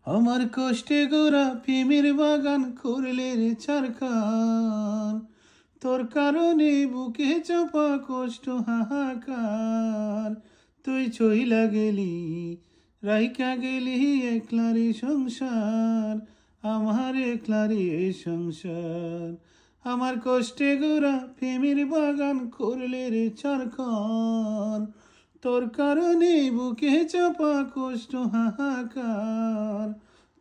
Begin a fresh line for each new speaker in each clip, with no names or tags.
আমার কষ্টে গোরা প্রেমের বাগান করলে রে ছারখার, তোর কারণে বুকে চাপা কষ্ট হাহাকার। তুই চইলা গেলি, রাইকা গেলি একলারে সংসার, আমার একলারে সংসার। আমার কষ্টে গোরা প্রেমের বাগান করলে রে ছারখার, তোর কারণে বুকে চাপা কষ্ট হাহাকার।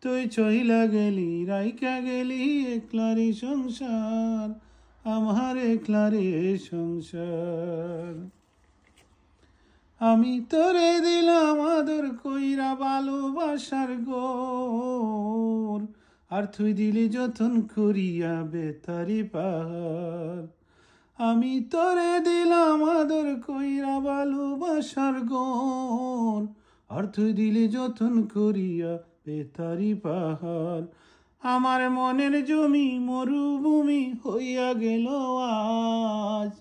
তুই চইলা গেলি, রাইকা গেলি একলারে সংসার, আমার একলারে সংসার। আমি তোরে দিলাম আদর কইরা ভালোবাসার গোর, আর তুই দিলি যতন করিয়া বেতারি পাহাড়। আমি তোরে দিলাম আদর কইরা ভালোবাসার গোর, আর তুই দিলি যতন করিয়া বেতারি পাহাড়। আমার মনের জমি মরুভূমি হইয়া গেল আজ,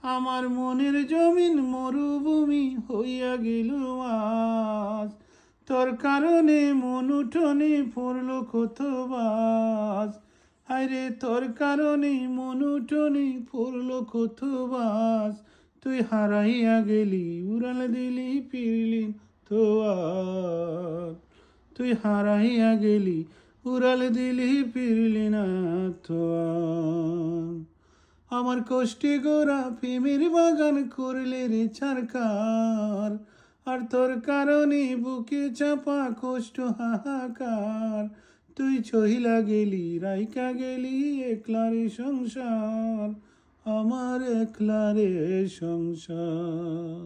আমার মনের জমিন মরুভূমি হইয়া গেল আজ। তোর কারণে মন উঠোনে পড়ল কত বাজ, আরে তোর কারণে মন উঠোনে পড়ল কত বাজ। তুই হারাইয়া গেলি, উড়াল দিলি ফিরলি তো আর। তুই হারাইয়া গেলি, উড়াল দিলি ফিরলি না তো আর। আমার কষ্টে গোরা প্রেমের বাগান করলে রে ছারকার, আর তোর কারণে বুকে চাপা কষ্ট হাহাকার। তুই চহিলা গেলি, রাইকা গেলি একলারে সংসার, আমার একলারে সংসার।